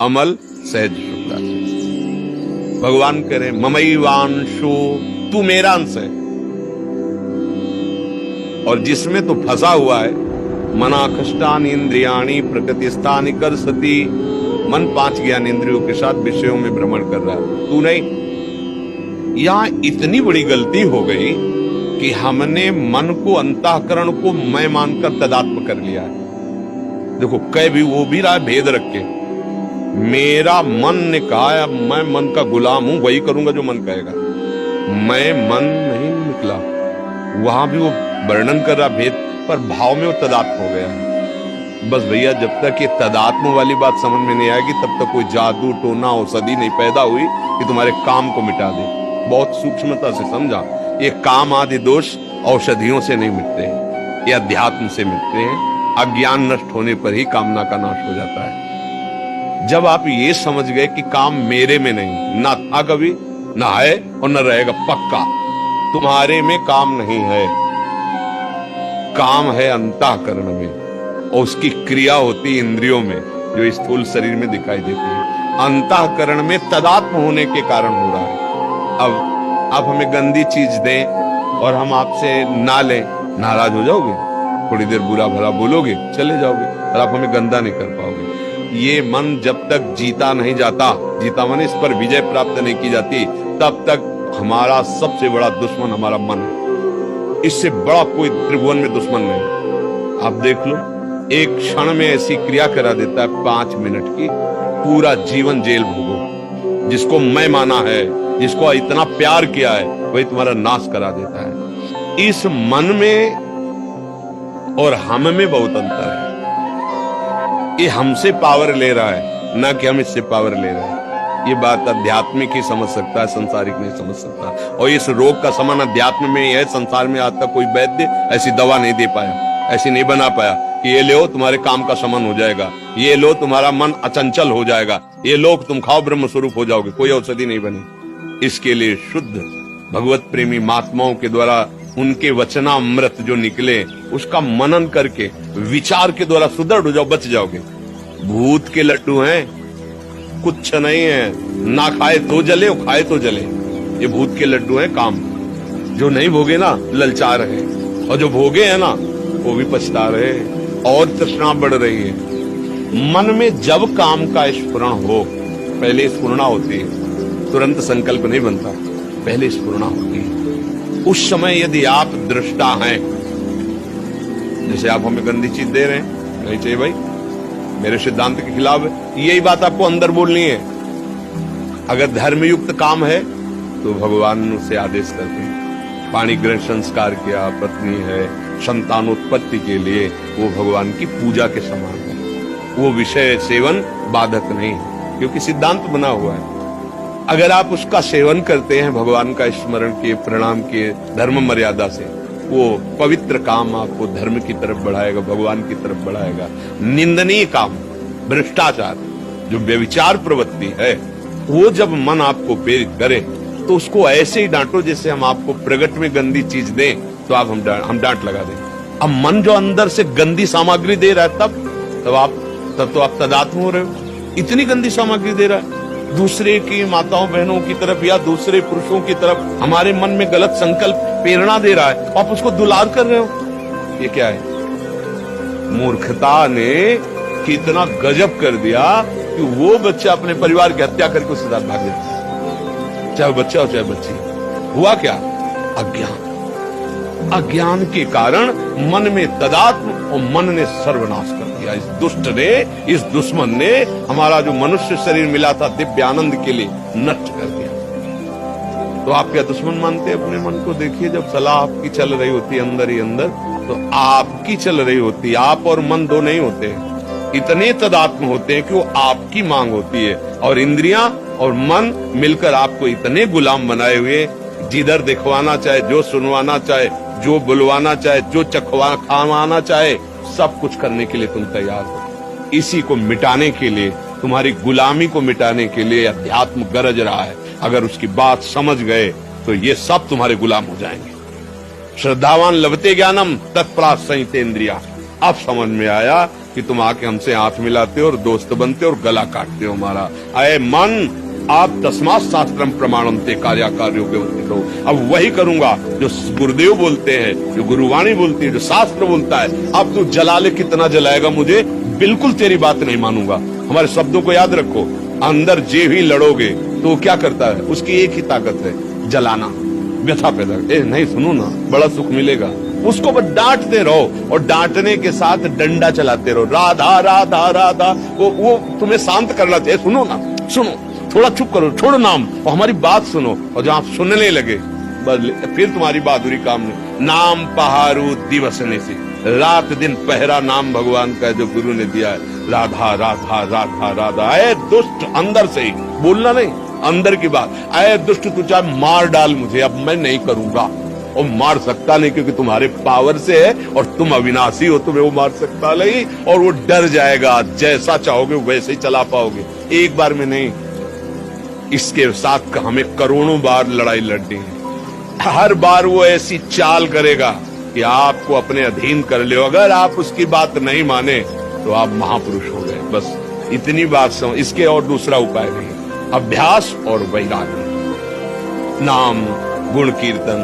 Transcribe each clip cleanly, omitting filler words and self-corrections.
अमल सहज शुक्ला से। भगवान कह रहे ममैवांशो, तू मेरा अंश है, और जिसमें तो फंसा हुआ है मना कष्टानि इंद्रियाणि प्रकृतिस्थानि कर सती, मन 5 ज्ञान इंद्रियों के साथ विषयों में भ्रमण कर रहा है, तू नहीं। यहां इतनी बड़ी गलती हो गई कि हमने मन को, अंतःकरण को मैं मानकर तदात्म कर लिया है। देखो कह भी वो भी रहा है भेद रख के, मेरा मन ने कहा मैं मन का गुलाम हूं, वही करूंगा जो मन कहेगा। मैं मन नहीं निकला, वहां भी वो वर्णन कर रहा भेद, पर भाव में वो तदात्म हो गया। बस भैया जब तक ये तदात्म वाली बात समझ में नहीं आएगी तब तक कोई जादू टोना औषधि नहीं पैदा हुई कि तुम्हारे काम को मिटा दे। बहुत सूक्ष्मता से समझा, ये काम आदि दोष औषधियों से नहीं मिटते हैं, ये अध्यात्म से मिटते हैं। अज्ञान नष्ट होने पर ही कामना का नाश हो जाता है। जब आप ये समझ गए कि काम मेरे में नहीं, ना था कभी, ना है और न रहेगा पक्का, तुम्हारे में काम नहीं है, काम है अंतःकरण में, और उसकी क्रिया होती इंद्रियों में जो स्थूल शरीर में दिखाई देती है। अंतःकरण में तदात्म होने के कारण हो रहा है। अब आप हमें गंदी चीज दें और हम आपसे ना लें, नाराज हो जाओगे, थोड़ी देर बुरा भला बोलोगे, चले जाओगे, और आप हमें गंदा नहीं कर पाओगे। ये मन जब तक जीता नहीं जाता, जीता माने इस पर विजय प्राप्त नहीं की जाती, तब तक हमारा सबसे बड़ा दुश्मन हमारा मन है। इससे बड़ा कोई त्रिभुवन में दुश्मन नहीं। आप देख लो, एक क्षण में ऐसी क्रिया करा देता है 5 मिनट की, पूरा जीवन जेल भोगो। जिसको मैं माना है, जिसको इतना प्यार किया है, वही तुम्हारा नाश करा देता है। इस मन में और हम में बहुत अंतर है। ये हमसे पावर ले रहा है, ना कि हम इससे पावर ले रहे हैं। ये बात आध्यात्मिक ही समझ सकता है, संसारिक नहीं समझ सकता। और इस रोग का समान अध्यात्म में ही है। संसार में आज तक कोई वैद्य ऐसी दवा नहीं दे पाया, ऐसी नहीं बना पाया कि ये लो तुम्हारे काम का समन हो जाएगा, ये लो तुम्हारा मन अचंचल हो जाएगा, ये लो तुम खाओ ब्रह्म स्वरूप हो जाओगे। कोई औषधि नहीं बनी। इसके लिए शुद्ध भगवत प्रेमी महात्माओं के द्वारा उनके वचनामृत जो निकले, उसका मनन करके विचार के द्वारा सुदृढ़ हो जाओ, बच जाओगे। भूत के लड्डू हैं, कुछ नहीं है, ना खाए तो जले और खाए तो जले। ये भूत के लड्डू हैं काम। जो नहीं भोगे ना ललचा रहे, और जो भोगे हैं ना वो भी पछता रहे, और तृष्णा बढ़ रही है। मन में जब काम का स्फुरण हो, पहले स्फुरणा होती है, तुरंत संकल्प नहीं बनता, पहले स्फुरणा होती है। उस समय यदि आप दृष्टा हैं, जैसे आप हमें गंदी चीज दे रहे हैं, नहीं चाहिए भाई, मेरे सिद्धांत के खिलाफ है, यही बात आपको अंदर बोलनी है। अगर धर्मयुक्त काम है तो भगवान उसे आदेश करते हैं। पाणी ग्रहण संस्कार किया, पत्नी है, संतानोत्पत्ति के लिए, वो भगवान की पूजा के समान है। वो विषय सेवन बाधक नहीं है, क्योंकि सिद्धांत बना हुआ है। अगर आप उसका सेवन करते हैं भगवान का स्मरण के, प्रणाम के, धर्म मर्यादा से, वो पवित्र काम आपको धर्म की तरफ बढ़ाएगा, भगवान की तरफ बढ़ाएगा। निंदनीय काम, भ्रष्टाचार, जो व्यभिचार प्रवृत्ति है, वो जब मन आपको प्रेरित करे तो उसको ऐसे ही डांटो जैसे हम आपको प्रगट में गंदी चीज दें तो आप हम डांट लगा दें। अब मन जो अंदर से गंदी सामग्री दे रहा है, तब तो आप तदात्म हो रहे हो। इतनी गंदी सामग्री दे रहा है, दूसरे की माताओं बहनों की तरफ या दूसरे पुरुषों की तरफ हमारे मन में गलत संकल्प प्रेरणा दे रहा है, आप उसको दुलार कर रहे हो। ये क्या है? मूर्खता ने कितना गजब कर दिया कि वो बच्चा अपने परिवार की हत्या करके उसके साथ भाग जाता है, चाहे बच्चा हो चाहे बच्ची। हुआ क्या? अज्ञान। अज्ञान के कारण मन में तदात्म और मन ने सर्वनाश कर दिया। इस दुष्ट ने, इस दुश्मन ने हमारा जो मनुष्य शरीर मिला था दिव्य आनंद के लिए, नष्ट कर दिया। तो आप क्या दुश्मन मानते हैं अपने मन को? देखिए, जब सलाह आपकी चल रही होती है अंदर ही अंदर, तो आपकी चल रही होती है। आप और मन दो नहीं होते, इतने तदात्म होते हैं कि वो आपकी मांग होती है, और इंद्रियां और मन मिलकर आपको इतने गुलाम बनाए हुए, जिधर दिखवाना चाहे, जो सुनवाना चाहे, जो बुलवाना चाहे, जो खावाना चाहे, सब कुछ करने के लिए तुम तैयार हो। इसी को मिटाने के लिए, तुम्हारी गुलामी को मिटाने के लिए अध्यात्म गरज रहा है। अगर उसकी बात समझ गए तो ये सब तुम्हारे गुलाम हो जाएंगे। श्रद्धावान लभते ज्ञानम तत्परात संहिते इंद्रिया। अब समझ में आया कि तुम आके हमसे हाथ मिलाते हो और दोस्त बनते हो और गला काटते हो हमारा। अय मन, आप तस्मात् शास्त्रम प्रमाणम ते कार्याकार्यो व्यवस्थित हो। अब वही करूंगा जो गुरुदेव बोलते हैं, जो गुरुवाणी बोलती है, जो शास्त्र बोलता है। अब तू जला ले, कितना जलाएगा मुझे, बिल्कुल तेरी बात नहीं मानूंगा। हमारे शब्दों को याद रखो। अंदर जे भी लड़ोगे तो क्या करता है, उसकी एक ही ताकत है, जलाना, व्यथा पैदा। नहीं सुनो ना, बड़ा सुख मिलेगा। उसको बस डांटते रहो और डांटने के साथ डंडा चलाते रहो, राधा राधा राधा। वो तुम्हें शांत करना चाहिए। सुनो ना, सुनो, थोड़ा चुप करो, छोड़ो नाम और हमारी बात सुनो। और जब आप सुनने लगे बस फिर तुम्हारी बहादुरी काम नहीं। नाम पहारू दिवसने से, रात दिन पहरा नाम भगवान का जो गुरु ने दिया है। राधा राधा राधा राधा। अय दुष्ट, अंदर से ही बोलना नहीं, अंदर की बात। अय दुष्ट, तू चाहे मार डाल मुझे, अब मैं नहीं करूंगा। और मार सकता नहीं क्योंकि तुम्हारे पावर से है और तुम अविनाशी हो, तुम्हें वो मार सकता नहीं। और वो डर जाएगा, जैसा चाहोगे वैसे ही चला पाओगे, एक बार में नहीं। इसके साथ हमें करोड़ों बार लड़ाई लड़नी है। हर बार वो ऐसी चाल करेगा कि आपको अपने अधीन कर ले। अगर आप उसकी बात नहीं माने तो आप महापुरुष हो गए। बस इतनी बात समझ, इसके और दूसरा उपाय नहीं। अभ्यास और वैराग्य, नाम, गुण कीर्तन,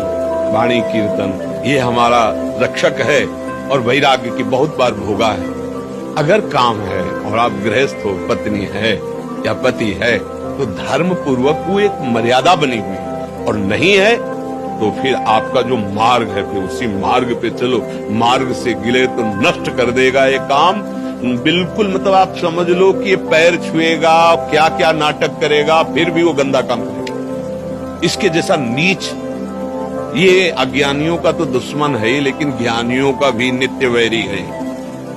वाणी कीर्तन, ये हमारा रक्षक है। और वैराग्य की बहुत बार भोगा है। अगर काम है और आप गृहस्थ हो, पत्नी है या पति है, तो धर्म पूर्वक वो एक मर्यादा बनी हुई है। और नहीं है तो फिर आपका जो मार्ग है, फिर उसी मार्ग पे चलो। मार्ग से गिले तो नष्ट कर देगा ये काम बिल्कुल। मतलब आप समझ लो कि ये पैर छुएगा, क्या क्या नाटक करेगा, फिर भी वो गंदा काम करेगा। इसके जैसा नीच, ये अज्ञानियों का तो दुश्मन है ही, लेकिन ज्ञानियों का भी नित्य वैरी है।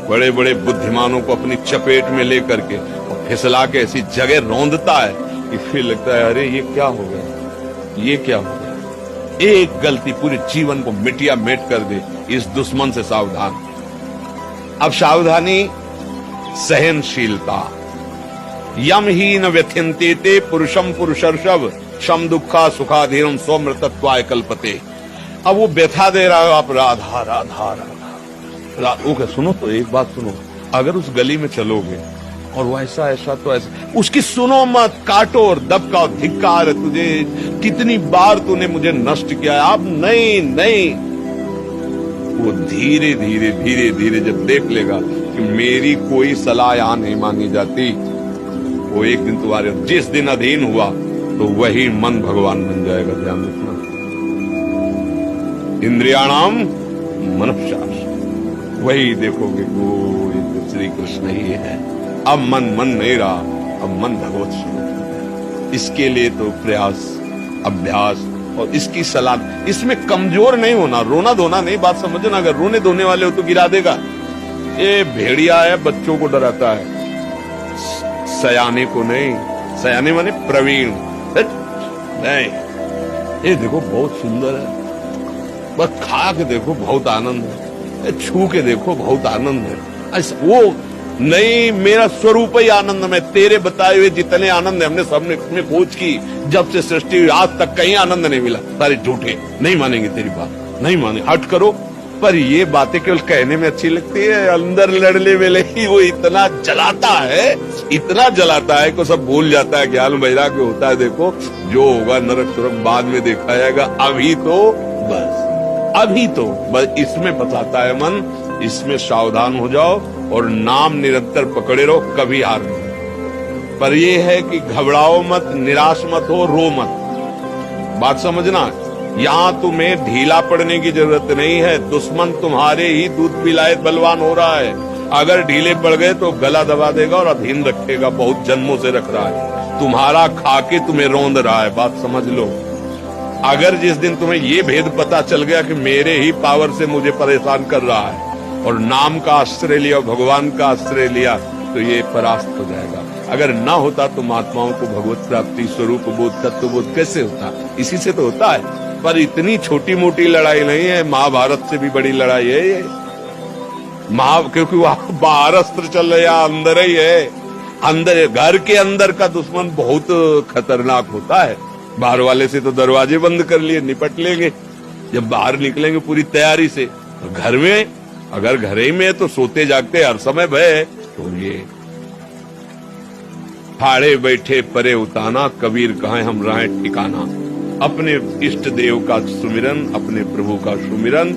बड़े बड़े बुद्धिमानों को अपनी चपेट में लेकर के और फिसला के ऐसी जगह रौंदता है कि फिर लगता है अरे ये क्या हो गया, ये क्या हो गया। एक गलती पूरे जीवन को मिटिया मेट कर दे। इस दुश्मन से सावधान। अब सावधानी, सहनशीलता। यम ही न व्यथ्यन्ते ते पुरुषम पुरुषर्षभ शम दुखा सुखाधीनम स्वमृतत्वाय कल्पते। अब वो व्यथा दे रहा है, आप राधा राधा राधा। ओके, सुनो तो एक बात सुनो। अगर उस गली में चलोगे और वो ऐसा ऐसा तो ऐसा, उसकी सुनो मत, काटो और दबकाओ। धिक्कार तुझे, कितनी बार तूने मुझे नष्ट किया। आप नहीं नहीं, वो धीरे धीरे धीरे धीरे जब देख लेगा कि मेरी कोई सलाह यहां नहीं मानी जाती, वो एक दिन तुम्हारे, जिस दिन अधीन हुआ तो वही मन भगवान बन जाएगा। ध्यान रखना। इंद्रियाणाम मनश्शास, वही देखोगे वो श्री कृष्ण ही है। अब मन नहीं रहा, अब मन भगवत स्वरूप। इसके लिए तो प्रयास, अभ्यास और इसकी सलाह। इसमें कमजोर नहीं होना, रोना धोना नहीं, बात समझना। अगर रोने धोने वाले हो तो गिरा देगा। ये भेड़िया है, बच्चों को डराता है, सयाने को नहीं। सयाने माने प्रवीण नहीं। ये देखो बहुत सुंदर है, बस खा के देखो बहुत आनंद है, छू के देखो बहुत आनंद है। ऐसा वो नहीं, मेरा स्वरूप ही आनंद में। तेरे बताए हुए जितने आनंद है हमने सबने में खोज की, जब से सृष्टि हुई आज तक कहीं आनंद नहीं मिला। सारे झूठे, नहीं मानेंगे तेरी बात, नहीं माने, हट करो। पर ये बातें केवल कहने में अच्छी लगती है, अंदर लड़ने वेले ही वो इतना जलाता है, इतना जलाता है कि सब भूल जाता है। ज्ञान वैराग्य होता है। देखो जो होगा नरक सुरक बाद में देखा जाएगा। अभी तो बस इसमें फंसाता है मन। इसमें सावधान हो जाओ और नाम निरंतर पकड़े रहो, कभी हार नहीं। पर ये है कि घबराओ मत, निराश मत हो, रो मत। बात समझना, यहाँ तुम्हें ढीला पड़ने की जरूरत नहीं है। दुश्मन तुम्हारे ही दूध पिलाए बलवान हो रहा है। अगर ढीले पड़ गए तो गला दबा देगा और अधीन रखेगा, बहुत जन्मों से रख रहा है। तुम्हारा खाके तुम्हें रौंद रहा है, बात समझ लो। अगर जिस दिन तुम्हें ये भेद पता चल गया कि मेरे ही पावर से मुझे परेशान कर रहा है और नाम का आश्रय लिया, भगवान का आश्रय लिया, तो ये परास्त हो जाएगा। अगर ना होता तो महात्माओं को भगवत प्राप्ति, स्वरूप बोध, तत्व बोध कैसे होता? इसी से तो होता है। पर इतनी छोटी मोटी लड़ाई नहीं है, महाभारत से भी बड़ी लड़ाई है ये। क्योंकि वहां बाहर अस्त्र चल रहा है, अंदर ही है। अंदर, घर के अंदर का दुश्मन बहुत खतरनाक होता है। बाहर वाले से तो दरवाजे बंद कर लिए, निपट लेंगे। जब बाहर निकलेंगे पूरी तैयारी से, तो घर में अगर घर ही में तो सोते जागते हर समय भय, तो ये ठाड़े बैठे परे उताना, कबीर कहे हम रहे ठिकाना। अपने इष्ट देव का सुमिरन, अपने प्रभु का सुमिरन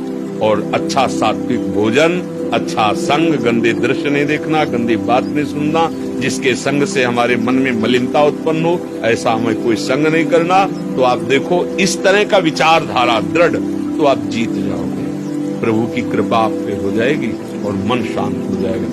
और अच्छा सात्विक भोजन, अच्छा संग, गंदे दृश्य नहीं देखना, गंदी बात नहीं सुनना, जिसके संग से हमारे मन में मलिनता उत्पन्न हो, ऐसा हमें कोई संग नहीं करना। तो आप देखो इस तरह का विचारधारा दृढ़, तो आप जीत जाओगे, प्रभु की कृपा आप पे हो जाएगी और मन शांत हो जाएगा।